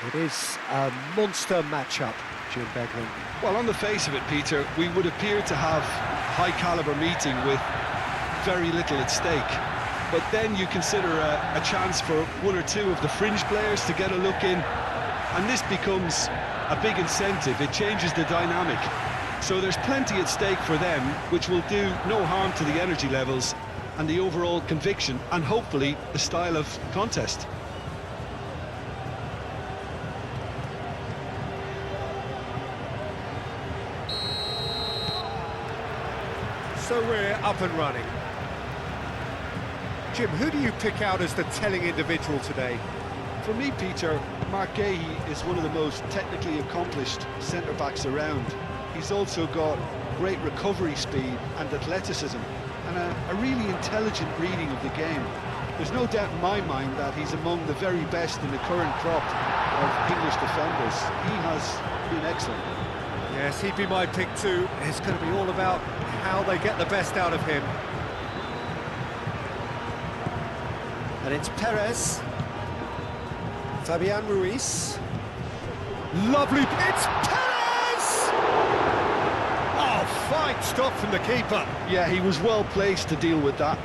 It is a monster matchup, Jim Beglin. Well, on the face of it, Peter, we would appear to have high-caliber meeting with very little at stake. But then you consider a chance for one or two of the fringe players to get a look in, and this becomes a big incentive. It changes the dynamic. So there's plenty at stake for them, which will do no harm to the energy levels and the overall conviction, and hopefully the style of contest. So we're up and running. Jim, who do you pick out as the telling individual today? For me, Peter, Mark Gahey is one of the most technically accomplished centre-backs around. He's also got great recovery speed and athleticism, and a really intelligent reading of the game. There's no doubt in my mind that he's among the very best in the current crop of English defenders. He has been excellent. Yes, he'd be my pick too. It's going to be all about how they get the best out of him. And it's Perez. Fabian Ruiz. Lovely, it's Perez! Oh, fine stop from the keeper. Yeah, he was well placed to deal with that.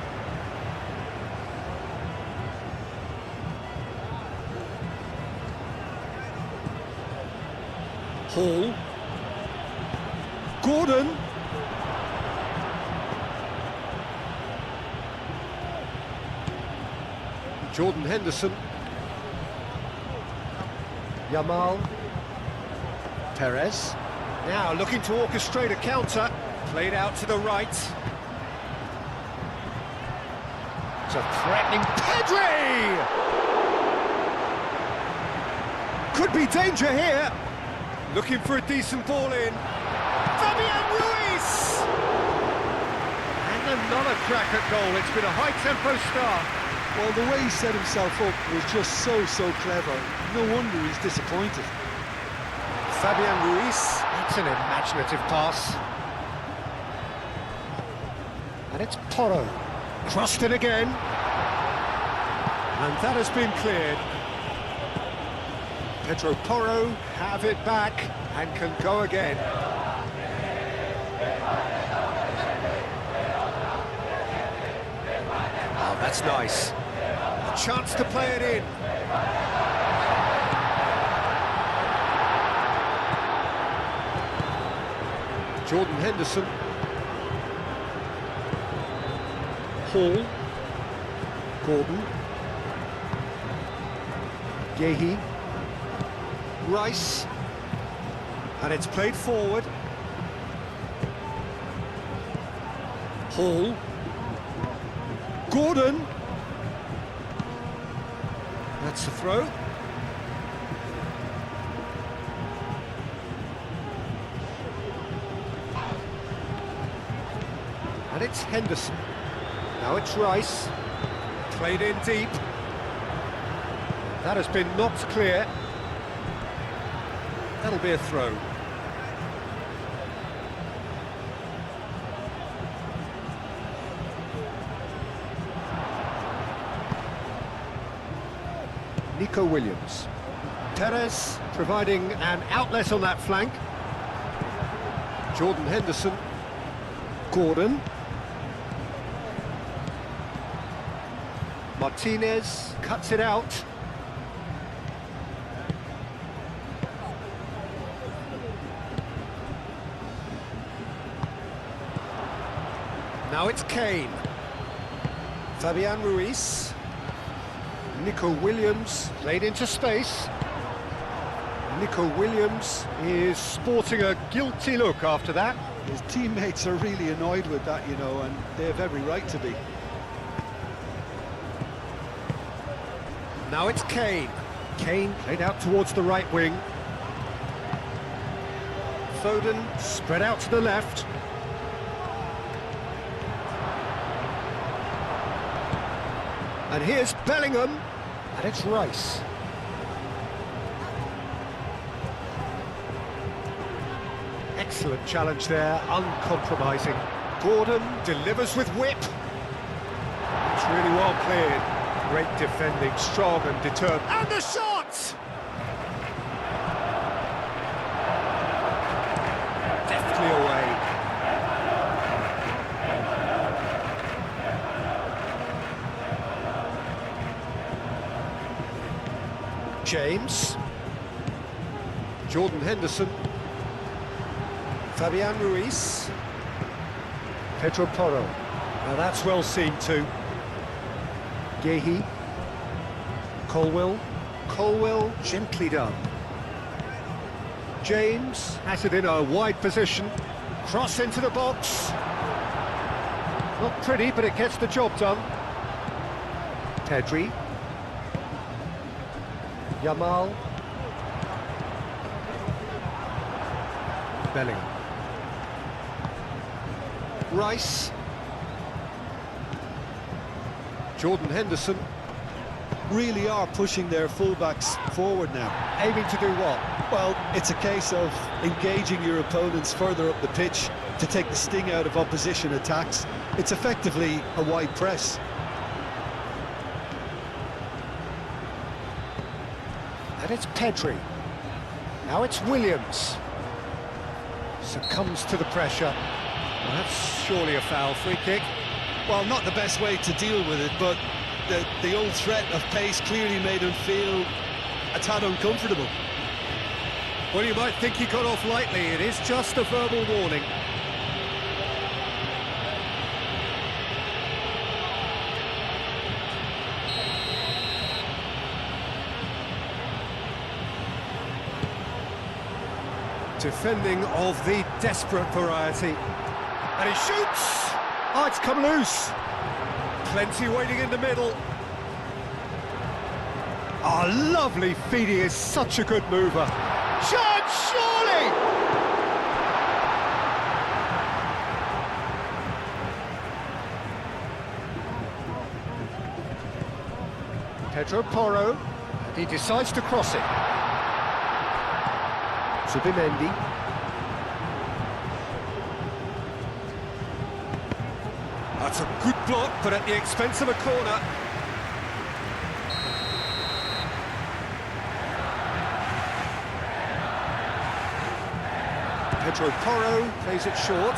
Hall. Gordon. Jordan Henderson. Yamal. Perez. Now looking to orchestrate a counter. Played out to the right. It's a threatening Pedri! Could be danger here. Looking for a decent ball in. Fabian Ruiz! And another crack at goal. It's been a high-tempo start. Well, the way he set himself up was just so clever. No wonder he's disappointed. Fabian Ruiz, that's an imaginative pass. And it's Porro. Crossed it again. And that has been cleared. Pedro Porro have it back and can go again. Oh, that's nice. A chance to play it in. Jordan Henderson. Hall. Gordon. Gahey. Rice. And it's played forward. Hall. Gordon. That's the throw. And it's Henderson. Now it's Rice. Played in deep. That has been knocked clear. That'll be a throw. Nico Williams. Perez providing an outlet on that flank. Jordan Henderson. Gordon. Martinez cuts it out. Now it's Kane. Fabian Ruiz. Nico Williams played into space. Nico Williams is sporting a guilty look after that. His teammates are really annoyed with that, you know, and they have every right to be. Now it's Kane. Kane played out towards the right wing. Foden spread out to the left. And here's Bellingham, and it's Rice. Excellent challenge there, uncompromising. Gordon delivers with whip. It's really well played. Great defending, strong and determined. And the shot! James. Jordan Henderson. Fabian Ruiz. Pedro Porro. Now that's well seen too. Gehi. Colwell. Colwell, gently done. James has it in a wide position. Cross into the box. Not pretty, but it gets the job done. Pedri. Yamal. Bellingham. Rice. Jordan Henderson. Really are pushing their fullbacks forward now. Aiming to do what? Well, it's a case of engaging your opponents further up the pitch to take the sting out of opposition attacks. It's effectively a wide press. And it's Pedri. Now it's Williams. Succumbs to the pressure. Well, that's surely a foul. Free kick. Well, not the best way to deal with it, but the old threat of pace clearly made him feel a tad uncomfortable. Well, you might think he got off lightly. It is just a verbal warning. Defending of the desperate variety. And he shoots! Oh, it's come loose. Plenty waiting in the middle. Oh, lovely feed. He is such a good mover. Shot, surely! Pedro Porro, and he decides to cross it. Zubimendi. That's a good block, but at the expense of a corner. Pedro Porro plays it short.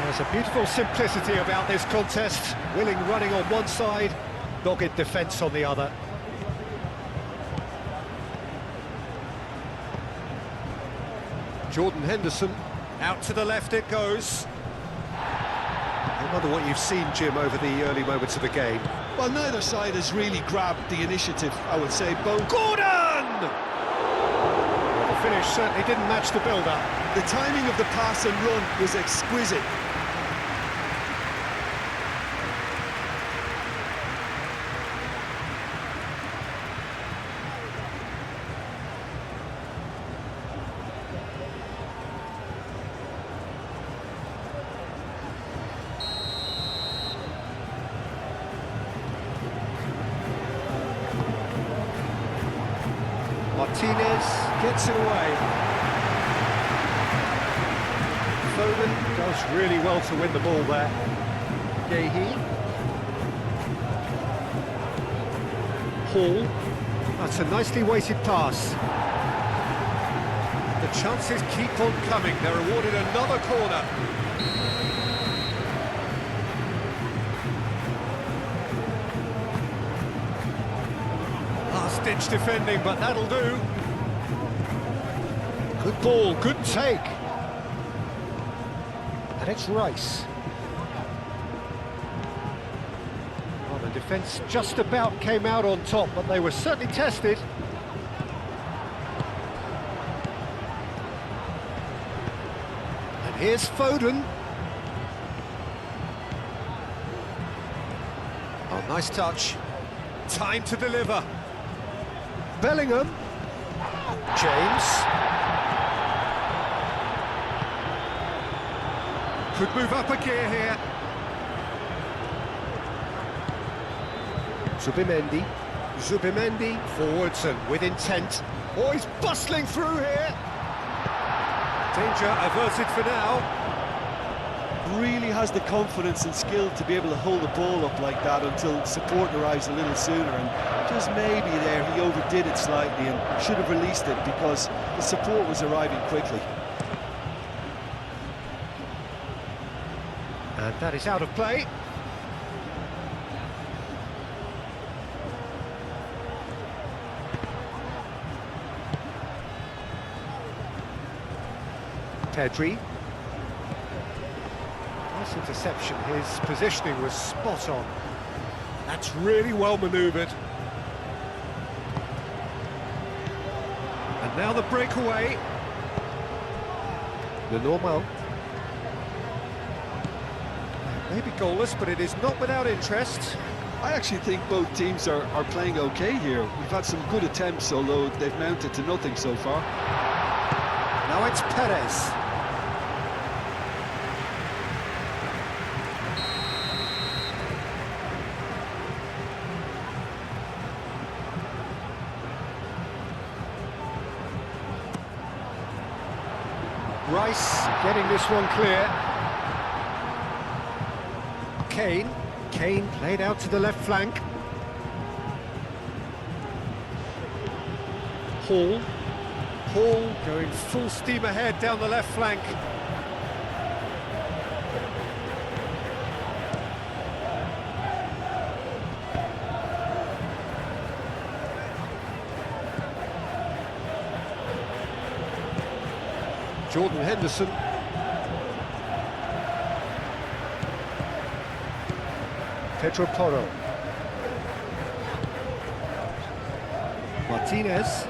There's a beautiful simplicity about this contest. Willing running on one side, dogged defence on the other. Jordan Henderson, out to the left it goes. I wonder what you've seen, Jim, over the early moments of the game. Well, neither side has really grabbed the initiative, I would say. Both. Gordon! Well, the finish certainly didn't match the build-up. The timing of the pass and run was exquisite. Martinez gets it away. Foden does really well to win the ball there. Gehi. Hall. That's a nicely weighted pass. The chances keep on coming. They're awarded another corner. Last-ditch defending, but that'll do. Good ball, good take. And it's Rice. Well, the defence just about came out on top, but they were certainly tested. And here's Foden. Oh, nice touch. Time to deliver. Bellingham. James. Could move up a gear here. Zubimendi. Zubimendi forwards and with intent. Oh, he's bustling through here. Danger averted for now. Really has the confidence and skill to be able to hold the ball up like that until support arrives a little sooner, and just maybe there he overdid it slightly and should have released it because the support was arriving quickly. And that is out of play. Pedri. Nice interception, his positioning was spot on. That's really well manoeuvred. And now the breakaway. The normal. Maybe goalless, but it is not without interest. I actually think both teams are playing okay here. We've had some good attempts, although they've mounted to nothing so far. Now it's Perez. Rice getting this one clear. Kane played out to the left flank. Hall going full steam ahead down the left flank. Jordan Henderson. Pedro Porro. Martinez.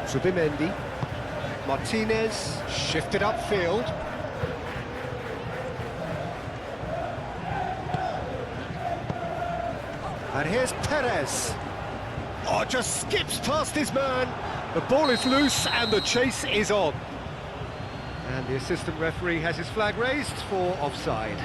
Zubimendi. Martinez shifted upfield. And here's Perez. Oh, just skips past his man. The ball is loose and the chase is on. And the assistant referee has his flag raised for offside.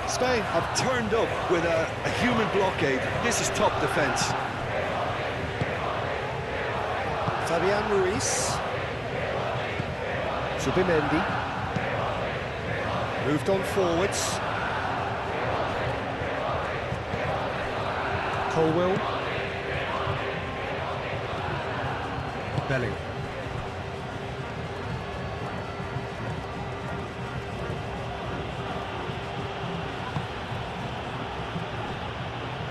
Spain have turned up with a human blockade. This is top defence. Fabian Ruiz. Zubimendi. Moved on forwards. Colwill. Bellingham.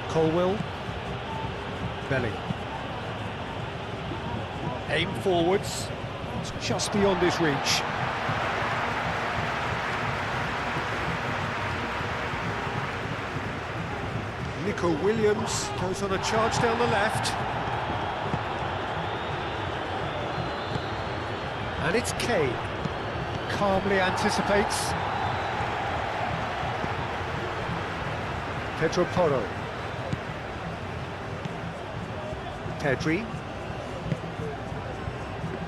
Colwill. Bellingham. Aim forwards. It's just beyond his reach. Nico Williams goes on a charge down the left. And it's Kane. Calmly anticipates. Pedro Porro. Pedri.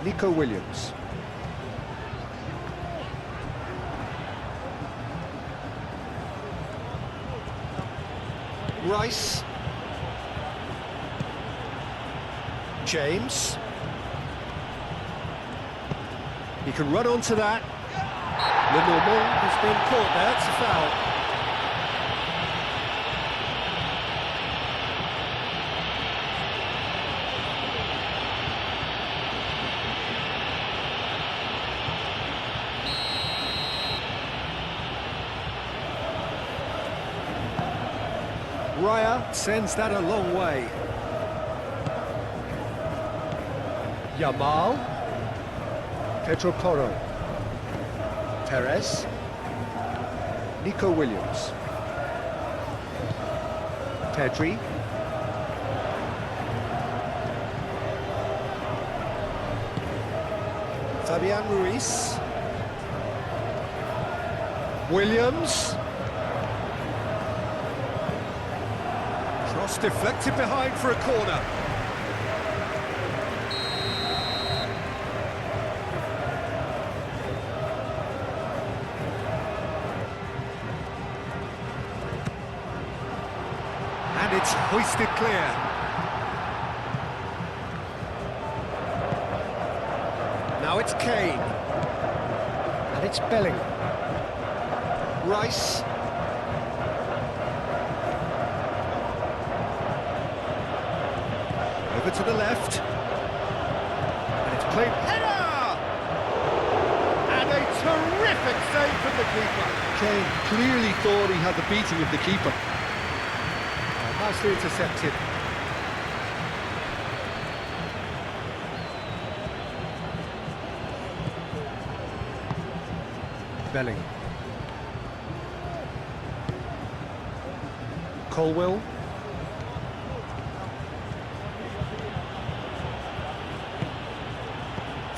Nico Williams. Rice. James. He can run onto that. Le Normand has been caught there, it's a foul. Raya sends that a long way. Yamal. Pedro Porro. Perez. Nico Williams. Pedri. Fabian Ruiz. Williams. Cross deflected behind for a corner. And it's hoisted clear. Now it's Kane. And it's Bellingham. Rice. Over to the left. And it's played header! And a terrific save from the keeper. Kane clearly thought he had the beating of the keeper. Nicely intercepted. Bellingham. Colwill.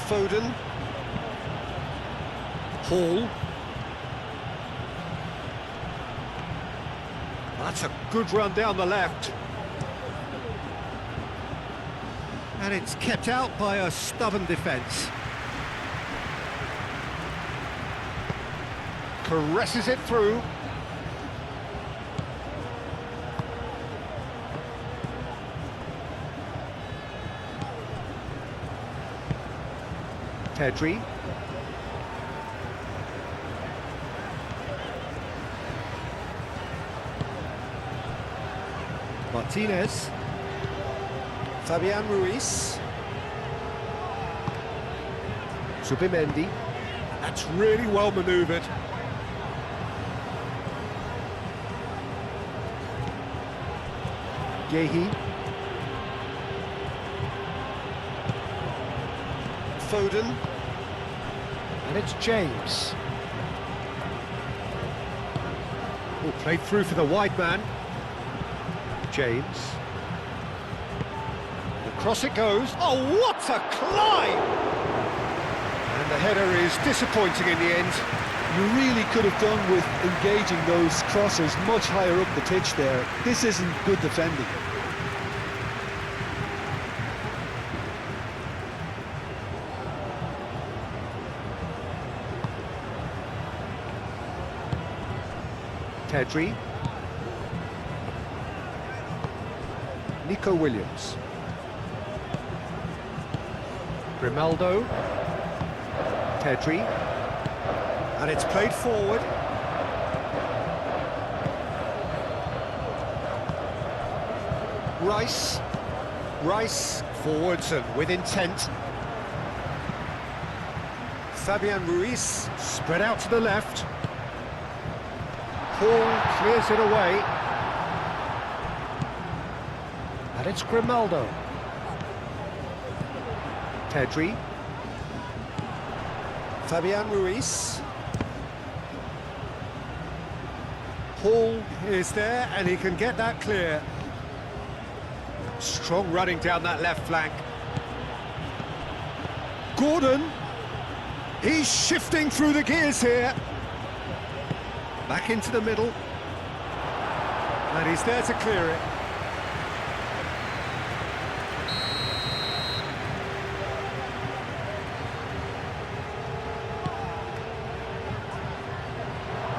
Foden. Hall. That's a good run down the left. And it's kept out by a stubborn defence. Caresses it through. Pedri. Martinez. Fabian Ruiz. Zubimendi. That's really well manoeuvred. Yehi. Foden. And it's James. Oh, played through for the wide man. James. Across it goes. Oh, what a climb! And the header is disappointing in the end. You really could have done with engaging those crossers much higher up the pitch there. This isn't good defending. Pedri. Nico Williams. Grimaldo. Pedri. And it's played forward. Rice. Rice forwards and with intent. Fabian Ruiz spread out to the left. Hall clears it away. And it's Grimaldo. Pedri. Fabian Ruiz. Hall is there and he can get that clear. Strong running down that left flank. Gordon. He's shifting through the gears here. Back into the middle. And he's there to clear it.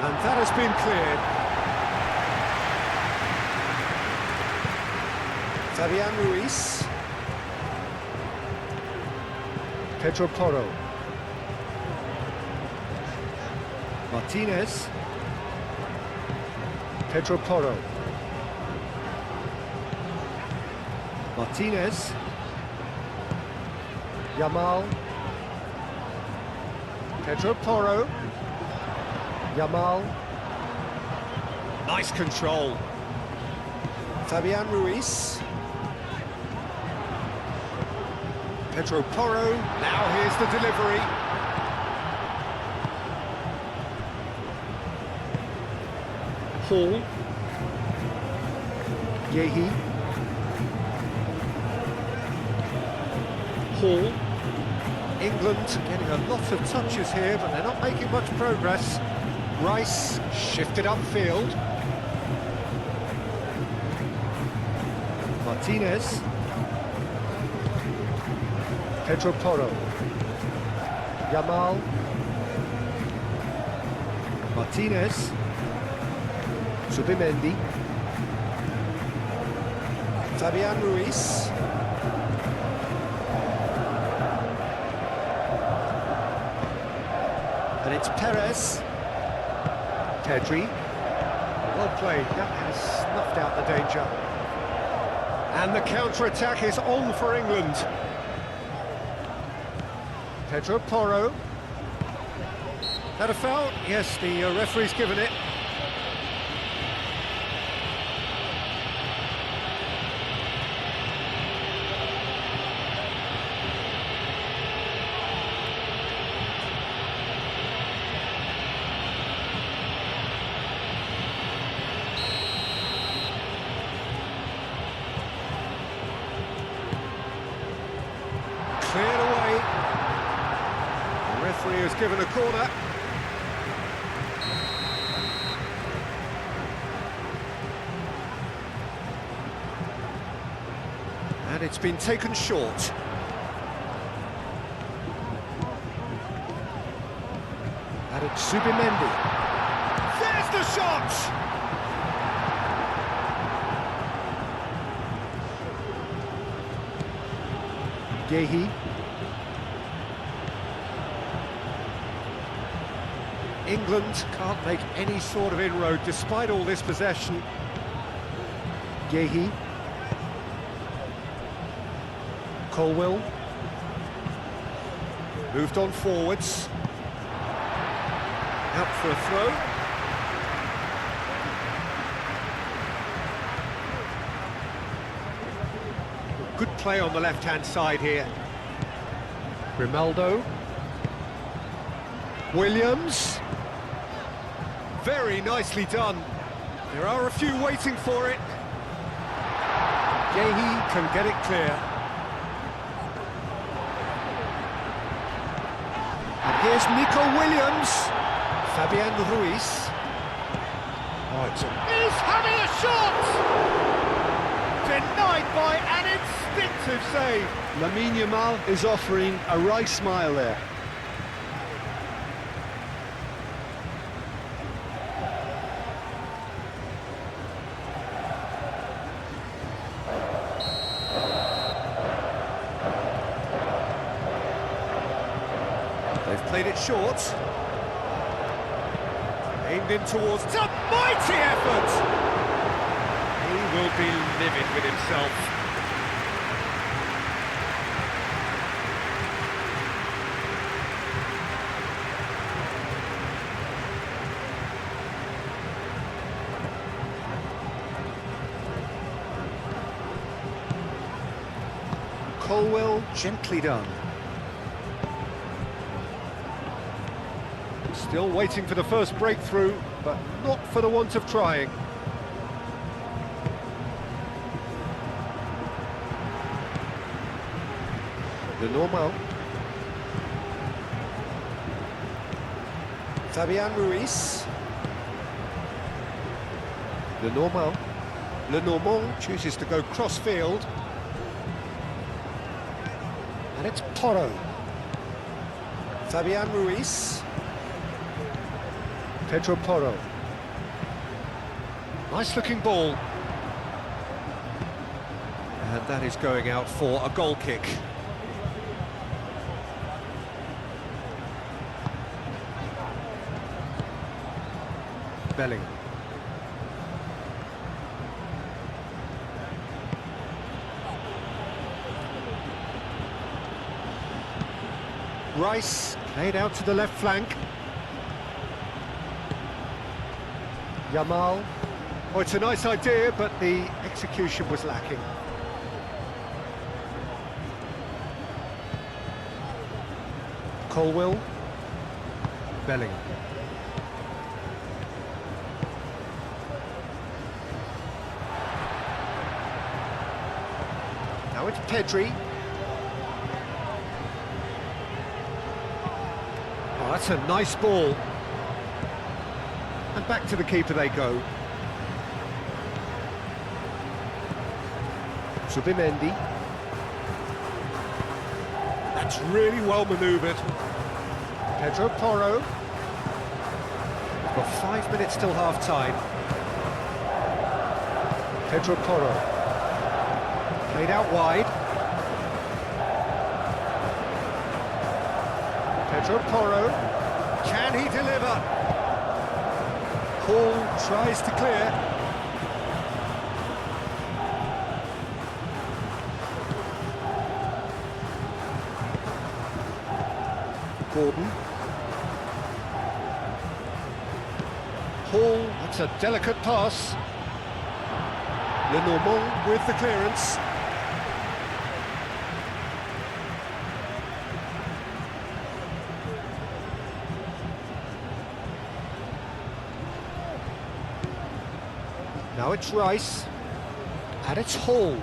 And that has been cleared. Fabian Ruiz. Pedro Porro. Martinez. Pedro Porro. Martinez. Yamal. Pedro Porro. Yamal. Nice control. Fabian Ruiz. Pedro Porro. Now here's the delivery. Hall. Yehi. Hall. England getting a lot of touches here, but they're not making much progress. Rice shifted upfield. Martinez. Pedro Porro. Yamal. Martinez. Zubimendi. Fabian Ruiz. And it's Perez. Pedri. Well played, that has snuffed out the danger. And the counter-attack is on for England. Pedro Porro. That a foul? Yes, the referee's given it. Cleared away. The referee has given a corner. And it's been taken short. And it's Zubimendi. There's the shot! Gehi. England can't make any sort of inroad despite all this possession. Gehi. Colwill. Moved on forwards. Out for a throw. Good play on the left-hand side here. Grimaldo. Williams. Very nicely done. There are a few waiting for it. Gehi can get it clear. And here's Nico Williams. Fabian Ruiz. Oh, he's having a shot! Denied by an instinctive save. Yamal is offering a right smile there. They've played it short. Aimed in towards... It's a mighty effort! He will be livid with himself. Colwill, gently done. Still waiting for the first breakthrough, but not for the want of trying. The normal. Fabian Ruiz. The normal. Le Normand chooses to go cross-field. And it's Porro. Fabian Ruiz. Pedro Porro. Nice looking ball. And that is going out for a goal kick. Bellingham. Rice played out to the left flank. Yamal. Oh, it's a nice idea, but the execution was lacking. Colwill. Bellingham. Now it's Pedri. Oh, that's a nice ball. And back to the keeper they go. Zubimendi. That's really well manoeuvred. Pedro Porro. We've got 5 minutes till half-time. Pedro Porro. Played out wide. Pedro Porro. Can he deliver? Hall tries to clear. Gordon. Hall, that's a delicate pass. Lenormand with the clearance. Now it's Rice, and it's Hall.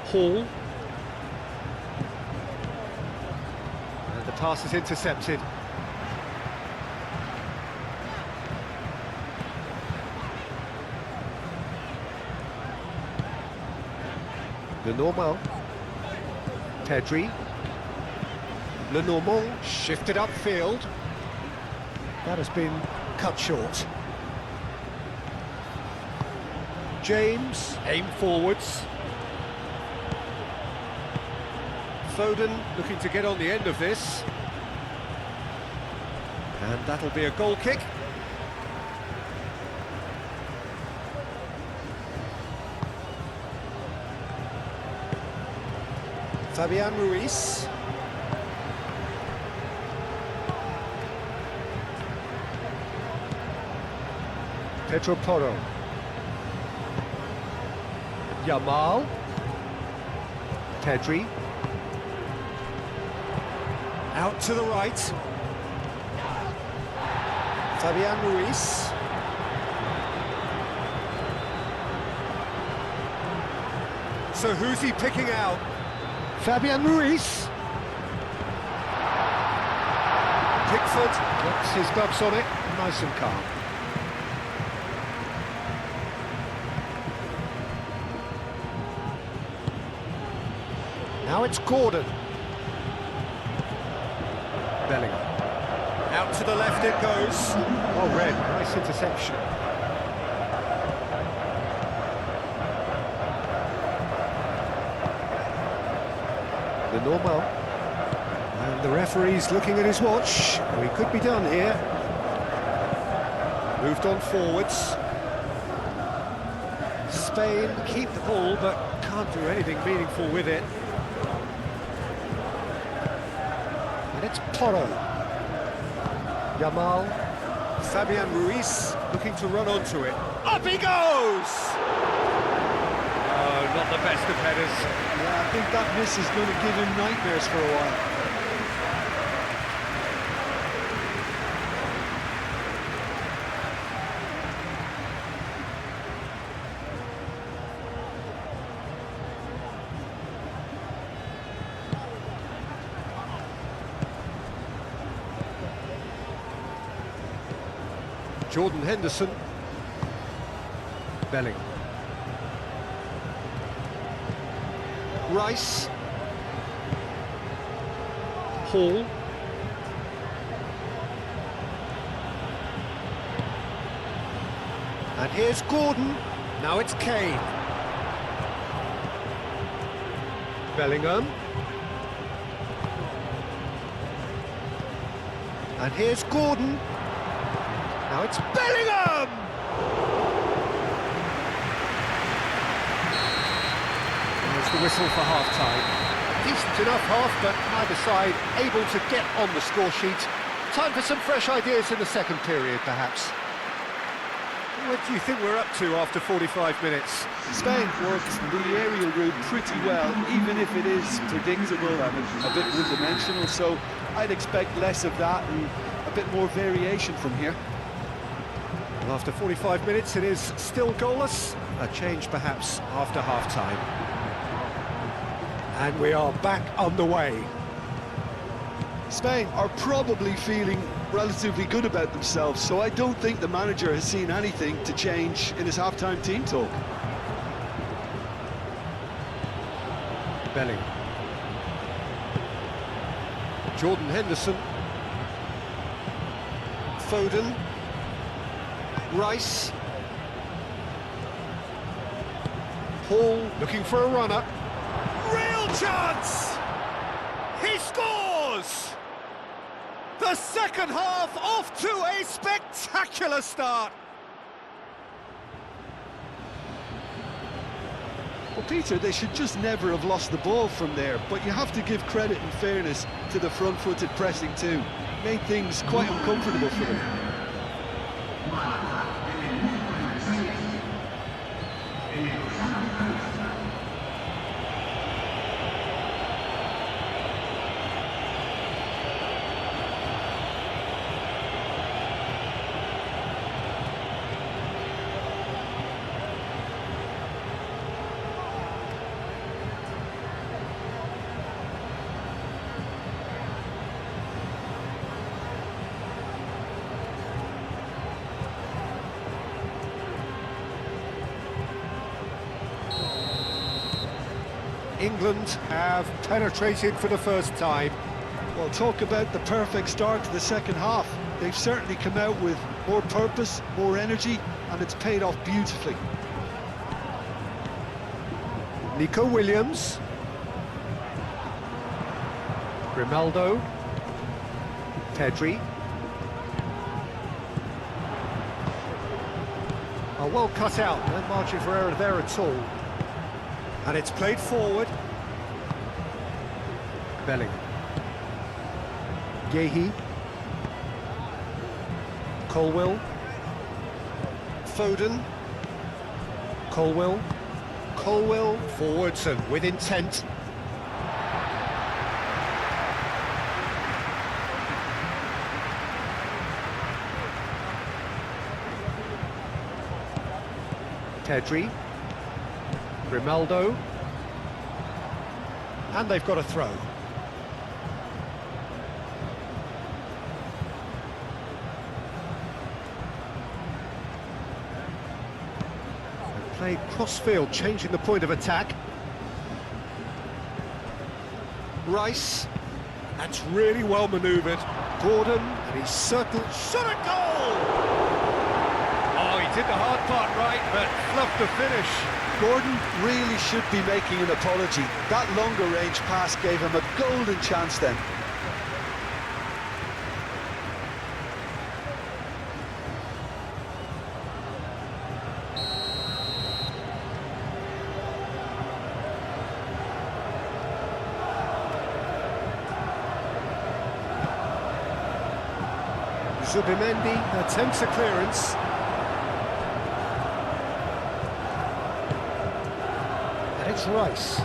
Hall. And the pass is intercepted. Lenormand. Pedri. Lenormand shifted upfield. That has been cut short. James, aim forwards. Foden looking to get on the end of this. And that'll be a goal kick. Fabian Ruiz. Pedro Porro. Yamal. Pedri. Out to the right. Fabian Ruiz. So who's he picking out? Fabian Ruiz. Pickford gets his gloves on it, nice and calm. Now it's Gordon. Bellingham. Out to the left it goes. Oh, Red, nice interception. Lenormand. And the referee's looking at his watch. We could be done here. Moved on forwards. Spain keep the ball, but can't do anything meaningful with it. And it's Porro. Yamal. Fabian Ruiz looking to run onto it. Up he goes! Oh, not the best of headers. Yeah, I think that miss is going to give him nightmares for a while. Jordan Henderson. Bellingham. Rice. Hall. And here's Gordon. Now it's Kane. Bellingham. And here's Gordon. Now it's Bellingham! There's the whistle for half-time. Decent enough half, but neither side able to get on the score sheet. Time for some fresh ideas in the second period, perhaps. What do you think we're up to after 45 minutes? Spain worked the aerial route pretty well, even if it is predictable and a bit one-dimensional, so I'd expect less of that and a bit more variation from here. Well, after 45 minutes, it is still goalless. A change, perhaps, after half-time. And we are back underway. Spain are probably feeling relatively good about themselves, so I don't think the manager has seen anything to change in his half-time team talk. Bellingham. Jordan Henderson. Foden. Rice. Hall looking for a runner. Real chance! He scores! The second half off to a spectacular start. Well, Peter, they should just never have lost the ball from there, but you have to give credit and fairness to the front-footed pressing too. Made things quite uncomfortable for them. England have penetrated for the first time. Well, talk about the perfect start to the second half. They've certainly come out with more purpose, more energy, and it's paid off beautifully. Nico Williams. Grimaldo. Pedri. Oh, well cut out, no margin for error there at all. And it's played forward. Bellingham. Yehi. Colwill. Foden. Colwill. Colwill forwards and with intent. Pedri. Grimaldo. And they've got a throw. They played cross-field, changing the point of attack. Rice. That's really well manoeuvred. Gordon, and he's certain shot a goal! Oh, he did the hard part right, but fluffed the finish. Gordon really should be making an apology. That longer range pass gave him a golden chance then. Zubimendi attempts a clearance. And it's Rice.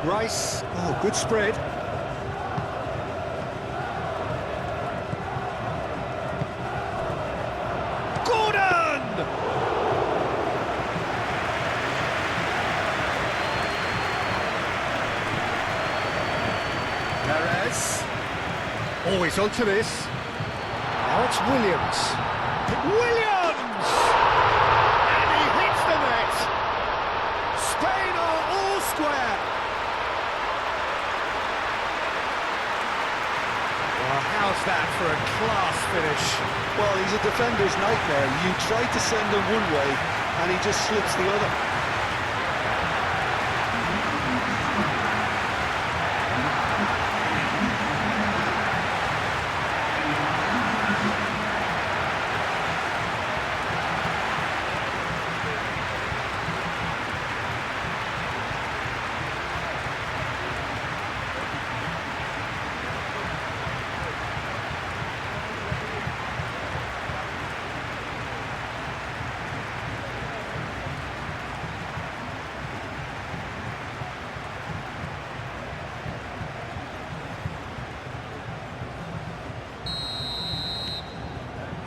Rice, oh, good spread. Gordon! Perez. Always onto this. Now it's Williams. Williams! And he hits the net! Spain are all square! Well, how's that for a class finish? Well, he's a defender's nightmare. You try to send him one way, and he just slips the other.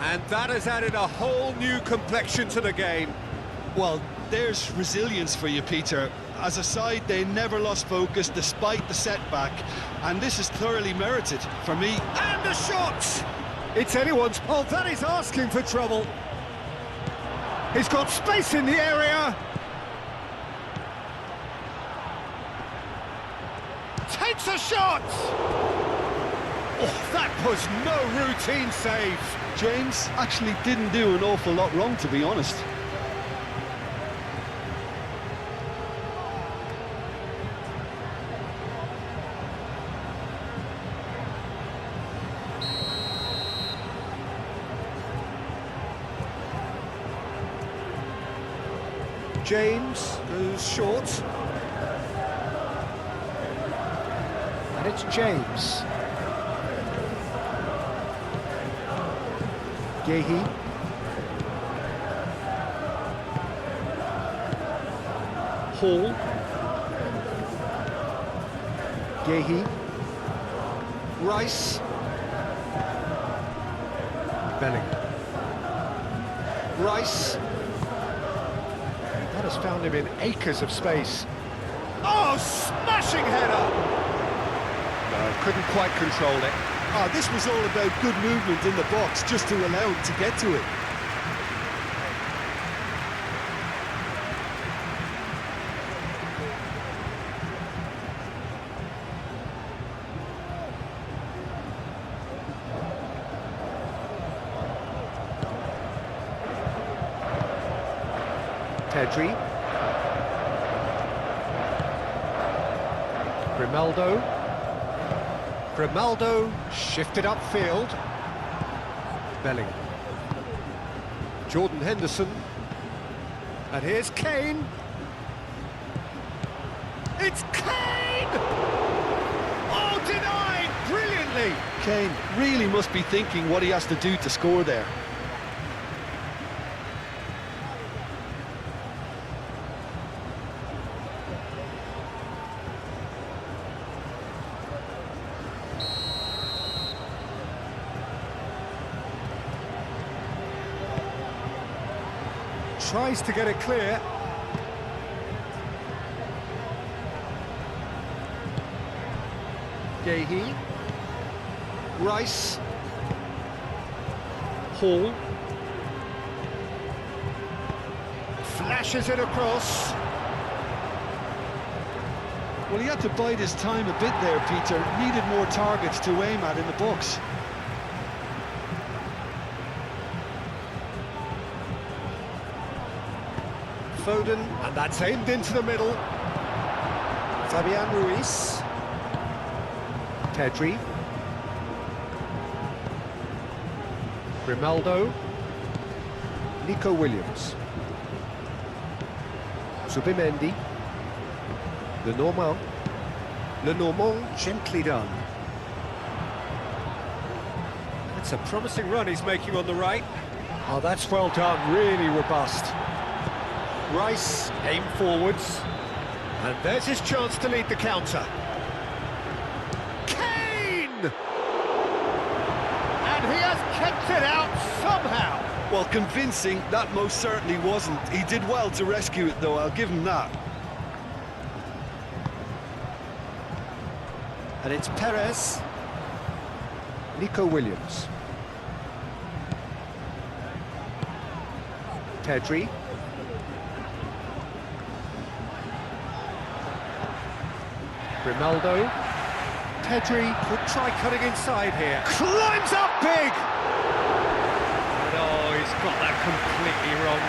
And that has added a whole new complexion to the game. Well, there's resilience for you, Peter. As a side, they never lost focus despite the setback, and this is thoroughly merited for me. And the shot! It's anyone's. Oh, that is asking for trouble. He's got space in the area. Takes a shot! Oh, that was no routine save. James actually didn't do an awful lot wrong, to be honest. James goes short. And it's James. Gehi. Hall. Gehi. Rice. Bellingham. Rice. That has found him in acres of space. Oh, smashing header! No, couldn't quite control it. Ah, this was all about good movement in the box, just to allow him to get to it. Pedri. Grimaldo shifted upfield. Bellingham. Jordan Henderson. And here's Kane. It's Kane! Oh, denied brilliantly! Kane really must be thinking what he has to do to score there. Tries to get it clear. Gehi. Rice. Hall. Flashes it across. Well, he had to bide his time a bit there, Peter. Needed more targets to aim at in the box. Foden, and that's aimed into the middle. Fabian Ruiz. Pedri. Grimaldo. Nico Williams. Zubimendi. Lenormand, gently done. That's a promising run he's making on the right. Oh, that's well done, really robust. Rice, aim forwards, and there's his chance to lead the counter. Kane! And he has kept it out somehow. Well, convincing, that most certainly wasn't. He did well to rescue it, though, I'll give him that. And it's Perez. Nico Williams. Pedri. Grimaldo. Pedri could try cutting inside here. Climbs up big! And oh, he's got that completely wrong.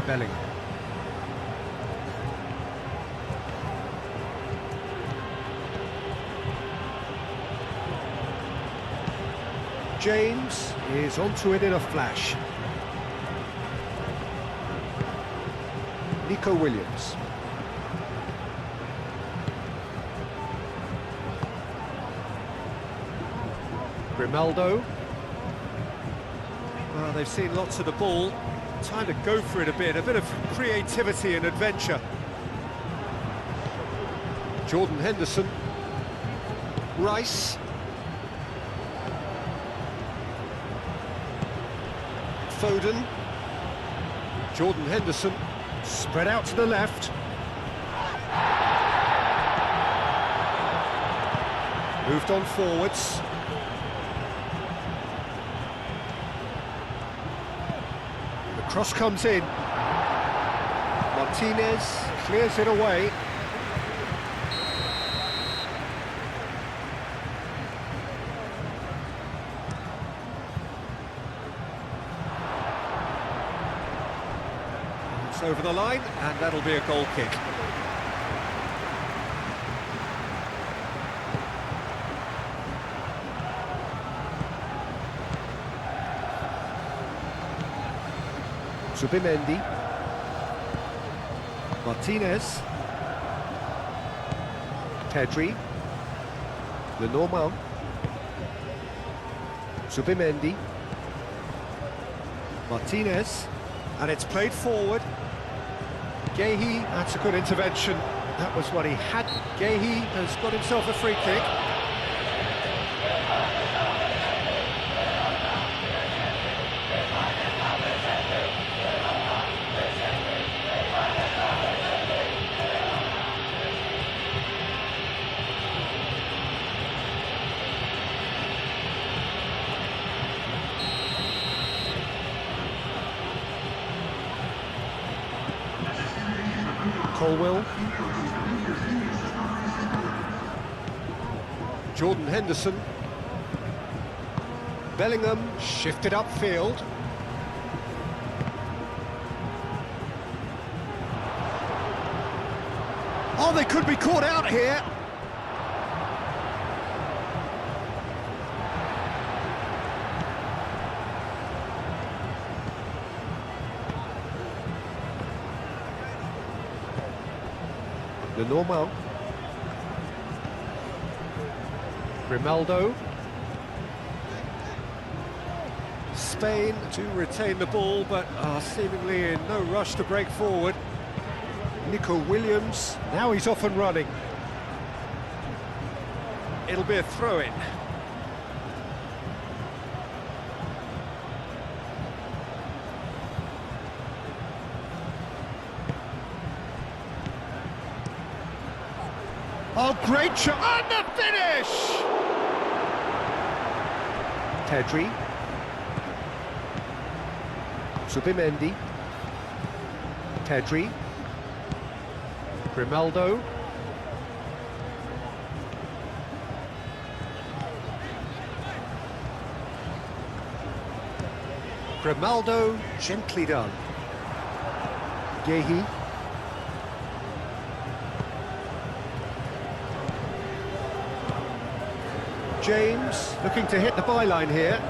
Bellingham. James is onto it in a flash. Nico Williams. Grimaldo. Well, they've seen lots of the ball. Time to go for it a bit of creativity and adventure. Jordan Henderson. Rice. Foden. Jordan Henderson. Spread out to the left. Moved on forwards. Cross comes in. Martinez clears it away. It's over the line, and that'll be a goal kick. Zubimendi. Martinez. Pedri. Lenormand. Zubimendi. Martinez. And it's played forward. Gehi, that's a good intervention. That was what he had. Gehi has got himself a free kick. Colwill. Jordan Henderson. Bellingham shifted upfield. Oh, they could be caught out here. Lenormand. Grimaldo. Spain to retain the ball, but are seemingly in no rush to break forward. Nico Williams, now he's off and running. It'll be a throw-in. Oh, great shot! And the finish! Pedri. Zubimendi. Pedri. Grimaldo. Grimaldo, gently done. Gehi. James looking to hit the byline here.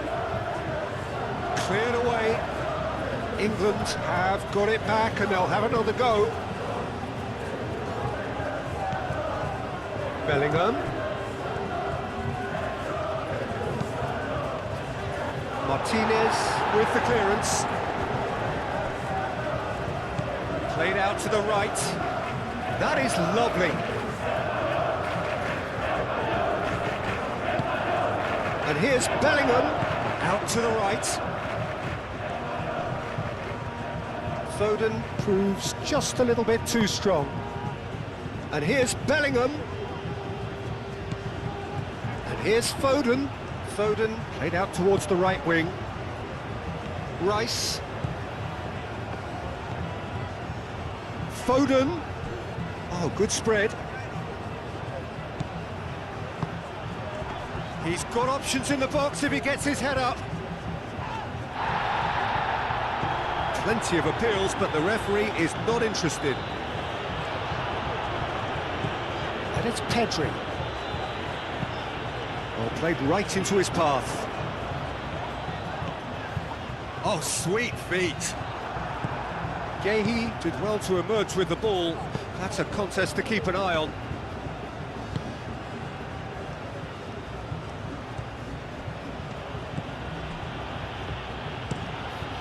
Cleared away. England have got it back and they'll have another go. Bellingham. Martinez with the clearance. Played out to the right. That is lovely. And here's Bellingham, out to the right. Foden proves just a little bit too strong. And here's Bellingham. And here's Foden. Foden played out towards the right wing. Rice. Foden. Oh, good spread. He's got options in the box if he gets his head up. Plenty of appeals, but the referee is not interested. And it's Pedri. Oh, played right into his path. Oh, sweet feet. Gehi did well to emerge with the ball. That's a contest to keep an eye on.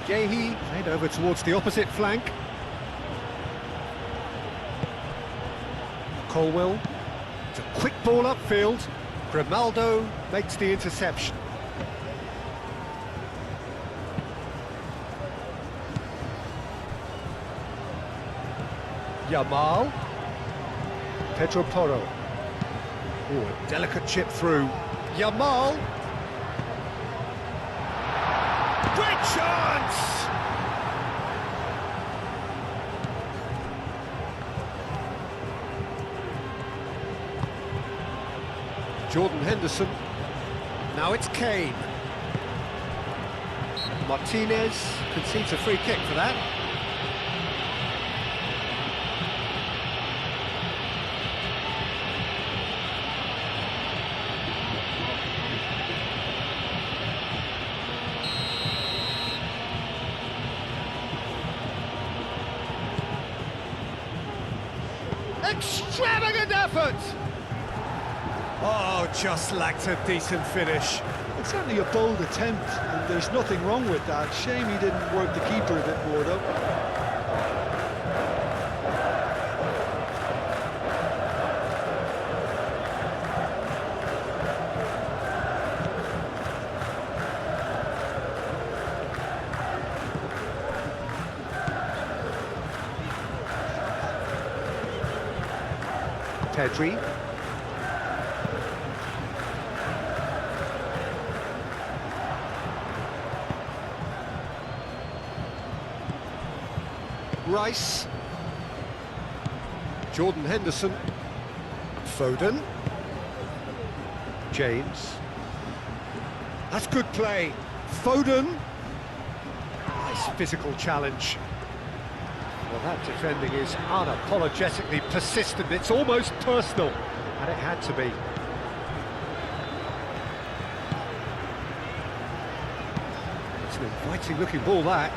Gehi played over towards the opposite flank. Colwill. It's a quick ball upfield. Grimaldo makes the interception. Yamal. Pedro Porro. Oh, a delicate chip through. Yamal. Great chance! Jordan Henderson. Now it's Kane. Martinez concedes a free kick for that. Extravagant effort! Oh, just lacked a decent finish. It's certainly a bold attempt, and there's nothing wrong with that. Shame he didn't work the keeper a bit more, though. Pedri. Rice. Jordan Henderson. Foden. James. That's good play. Foden. Nice physical challenge. Well, that defending is unapologetically persistent. It's almost personal, and it had to be. It's an inviting-looking ball, that.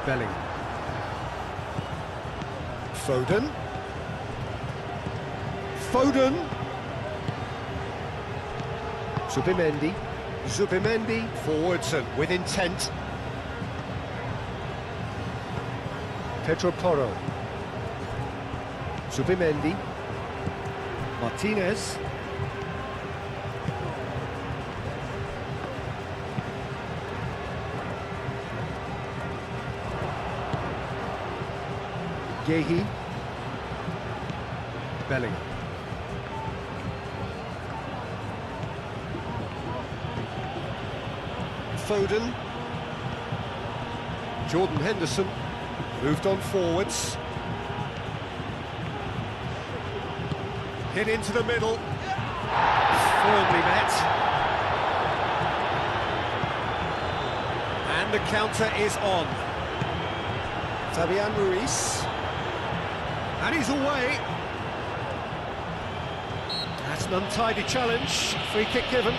Bellingham. Foden. Foden. Zubimendi. Zubimendi forwards and with intent. Pedro Porro. Zubimendi. Martinez. Gehi. Bellingham. Foden. Jordan Henderson. Moved on forwards. Hit into the middle. Firmly met. And the counter is on. Fabian Ruiz. And he's away. That's an untidy challenge. Free kick given.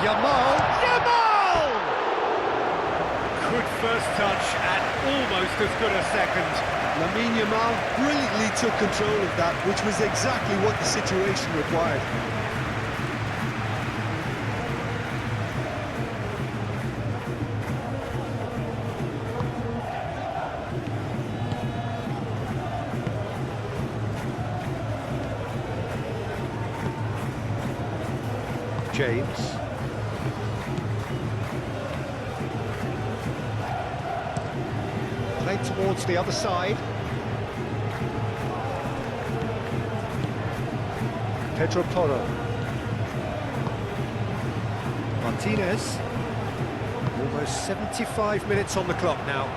Yamal! Good first touch and almost as good a second. Lamine Yamal brilliantly took control of that, which was exactly what the situation required. James. Played towards the other side. Pedro Porro. Martinez. Almost 75 minutes on the clock now.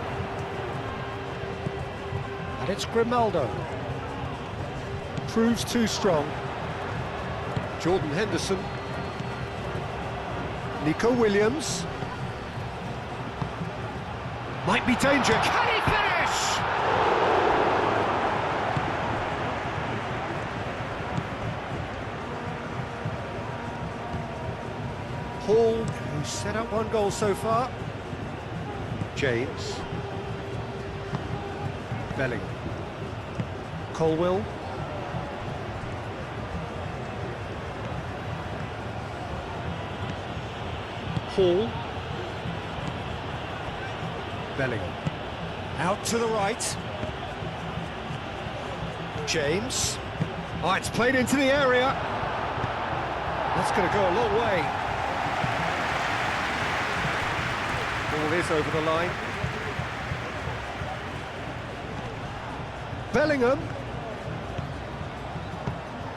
And it's Grimaldo. Proves too strong. Jordan Henderson. Nico Williams. Might be danger. Can he finish? Hall, who's set up one goal so far. James. Bellingham. Colwill. Hall. Bellingham. Out to the right. James. Oh, it's played into the area. That's going to go a long way. Ball is over the line. Bellingham.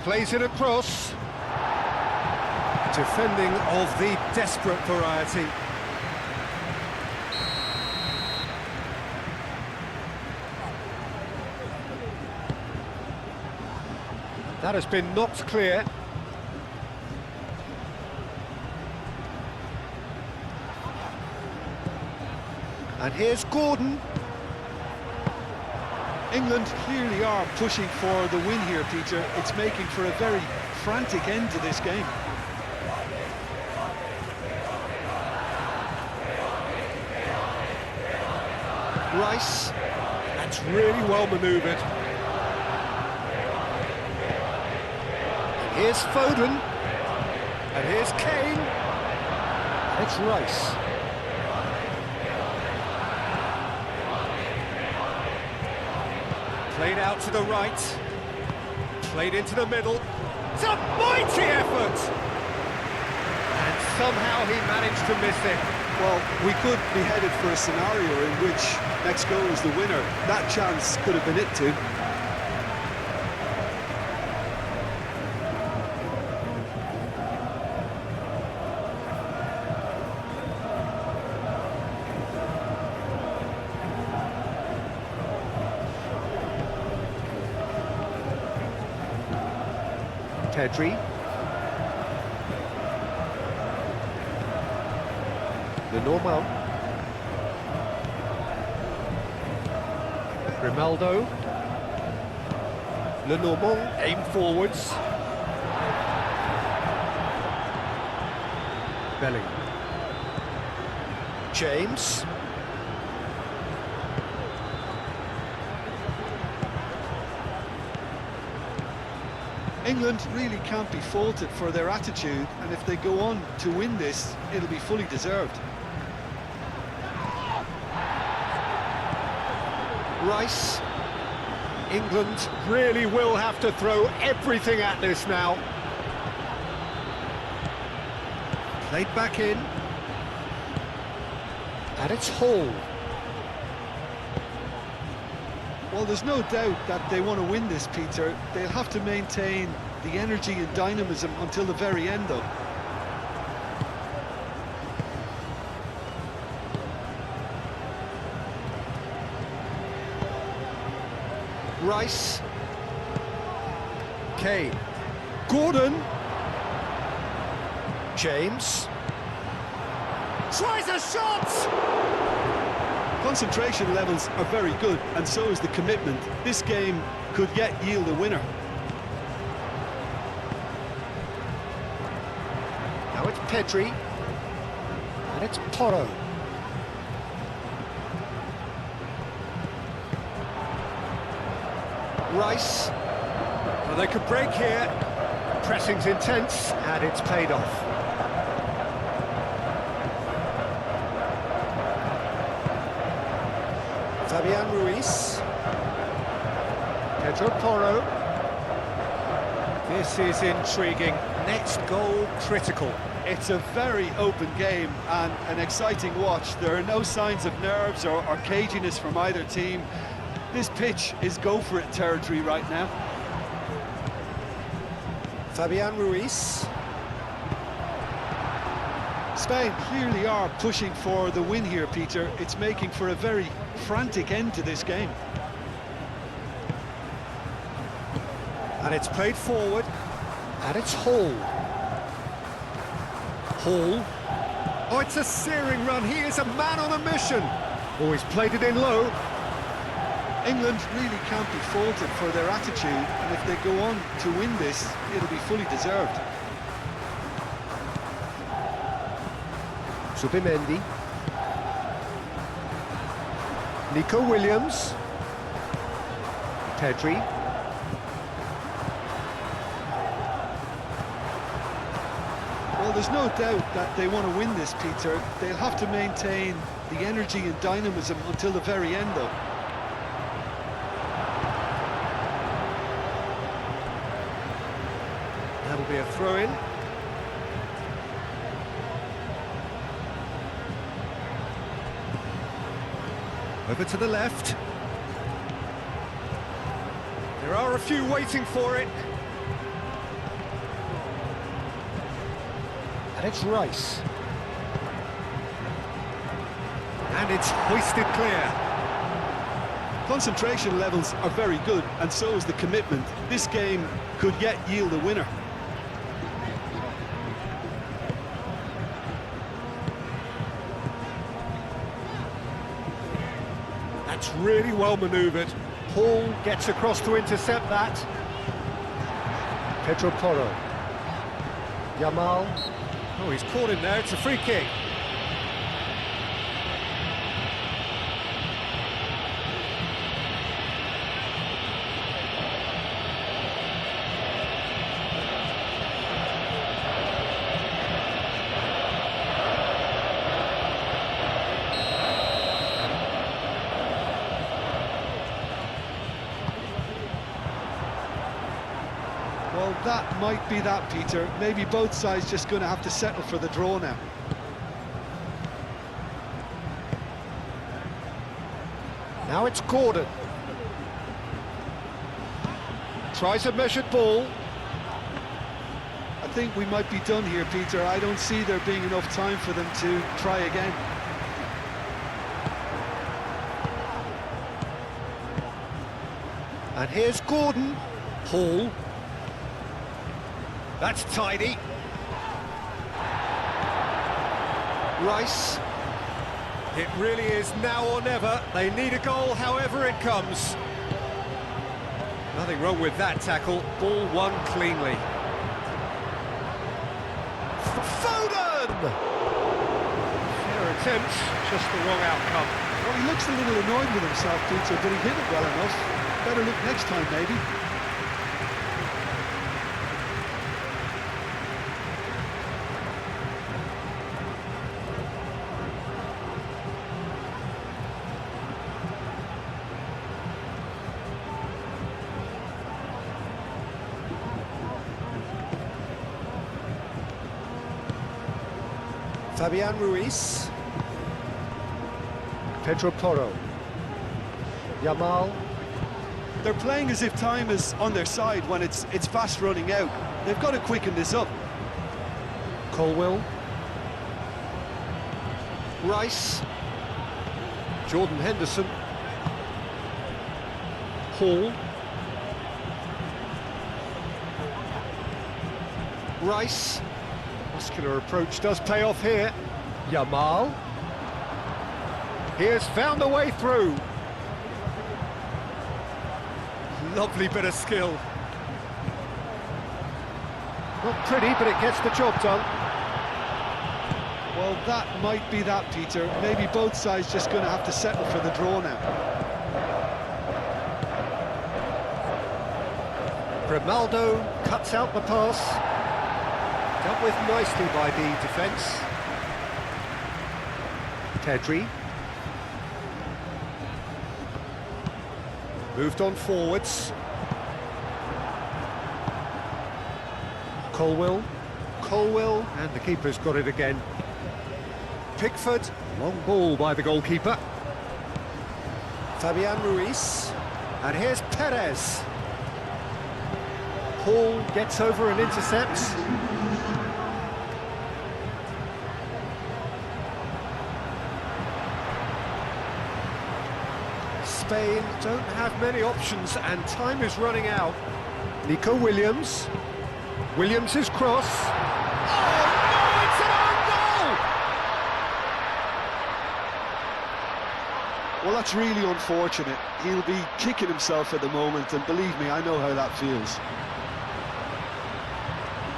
Plays it across. Defending of the desperate variety. That has been knocked clear. And here's Gordon. England clearly are pushing for the win here, Peter. It's making for a very frantic end to this game. Rice. That's really well manoeuvred. Here's Foden. And here's Kane. It's Rice. Played out to the right. Played into the middle. It's a mighty effort! And somehow he managed to miss it. Well, we could be headed for a scenario in which next goal is the winner. That chance could have been it too. Pedri. Lenormand. Grimaldo. Lenormand, aim forwards. Bellingham. James. England really can't be faulted for their attitude, and if they go on to win this, it'll be fully deserved. Rice. England really will have to throw everything at this now. Played back in. And it's Hall. Well, there's no doubt that they want to win this, Peter. They'll have to maintain the energy and dynamism until the very end, though. Rice. Kane. Gordon. James. Tries a shot! Concentration levels are very good, and so is the commitment. This game could yet yield a winner. Now it's Pedri. And it's Porro. Rice. Well, they could break here. Pressing's intense, and it's paid off. Fabian Ruiz. Pedro Porro. This is intriguing. Next goal critical. It's a very open game and an exciting watch. There are no signs of nerves or caginess from either team. This pitch is go-for-it territory right now. Fabian Ruiz. Spain clearly are pushing for the win here, Peter. It's making for a very frantic end to this game. And it's played forward. And it's Hall. Hall. Oh, it's a searing run. He is a man on a mission. Oh, he's played it in low. England really can't be faulted for their attitude, and if they go on to win this, it'll be fully deserved. Zubimendi. Nico Williams. Pedri. Well, there's no doubt that they want to win this, Peter. They'll have to maintain the energy and dynamism until the very end, though. That'll be a throw-in. Over to the left. There are a few waiting for it. And it's Rice. And it's hoisted clear. Concentration levels are very good, and so is the commitment. This game could yet yield a winner. That's really well manoeuvred. Paul gets across to intercept that. Pedro Porro. Yamal. Oh, he's caught him there, it's a free kick. Well, that might be that, Peter. Maybe both sides just going to have to settle for the draw now. Now it's Gordon. Tries a measured ball. I think we might be done here, Peter. I don't see there being enough time for them to try again. And here's Gordon. Paul. That's tidy. Rice. It really is now or never. They need a goal however it comes. Nothing wrong with that tackle. Ball won cleanly. Foden! Fair attempt, just the wrong outcome. Well, he looks a little annoyed with himself, Peter, but he hit it well enough. Better look next time, maybe. Fabian Ruiz. Pedro Porro. Yamal. They're playing as if time is on their side when it's fast running out. They've got to quicken this up. Colwill. Rice. Jordan Henderson. Hall. Rice. Muscular approach does pay off here. Yamal. He has found a way through. Lovely bit of skill. Not pretty, but it gets the job done. Well, that might be that, Peter. Maybe both sides just going to have to settle for the draw now. Grimaldo cuts out the pass. Dealt with nicely by the defence. Pedri. Moved on forwards. Colwill. And the keeper's got it again. Pickford. Long ball by the goalkeeper. Fabian Ruiz. And here's Perez. Paul gets over and intercepts. Spain don't have many options and time is running out. Nico Williams. Williams' cross. Oh no, it's an own goal! Well, that's really unfortunate. He'll be kicking himself at the moment, and believe me, I know how that feels.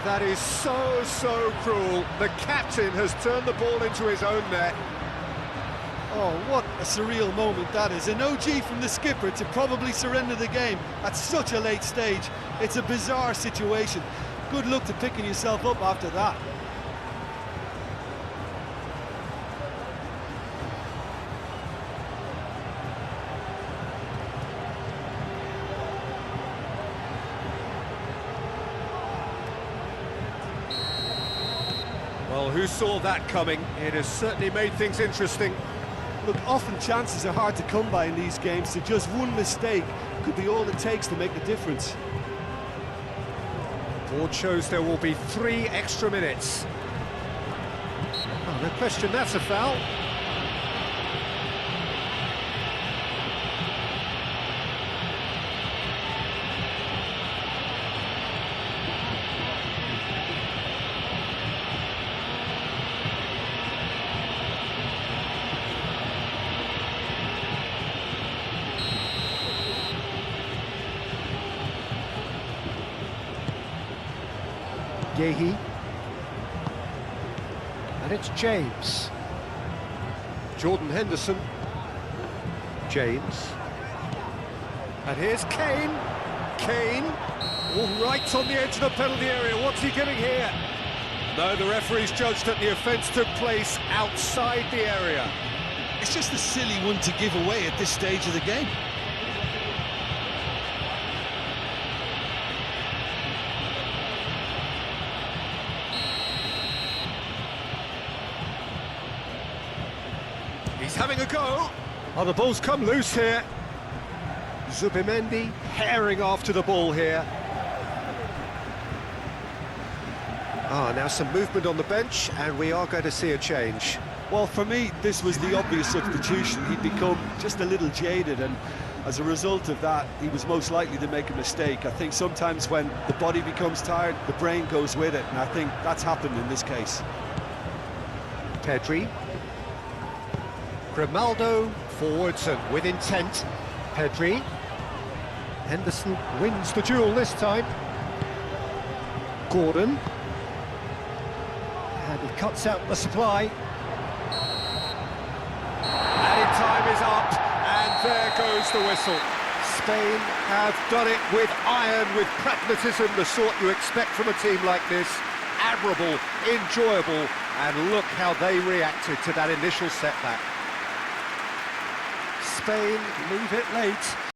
That is so cruel. The captain has turned the ball into his own net. Oh, what a surreal moment that is. An OG from the skipper to probably surrender the game at such a late stage. It's a bizarre situation. Good luck to picking yourself up after that. Well, who saw that coming? It has certainly made things interesting. Look, often chances are hard to come by in these games, so just one mistake could be all it takes to make the difference. Board shows there will be 3 extra minutes. Oh, no question, that's a foul. Yehi. And it's James. Jordan Henderson. James. And here's Kane. Kane. All right on the edge of the penalty area. What's he getting here? No, the referee's judged that the offence took place outside the area. It's just a silly one to give away at this stage of the game. He's having a go. Oh, the ball's come loose here. Zubimendi herring after the ball here. Now some movement on the bench, and we are going to see a change. Well, for me, this was the obvious substitution. He'd become just a little jaded, and as a result of that, he was most likely to make a mistake. I think sometimes when the body becomes tired, the brain goes with it, and I think that's happened in this case. Pedri. Grimaldo forwards and with intent. Pedri. Henderson wins the duel this time. Gordon. And he cuts out the supply. Added time is up, and there goes the whistle. Spain have done it with iron, with pragmatism, the sort you expect from a team like this. Admirable, enjoyable, and look how they reacted to that initial setback. Spain leave it late.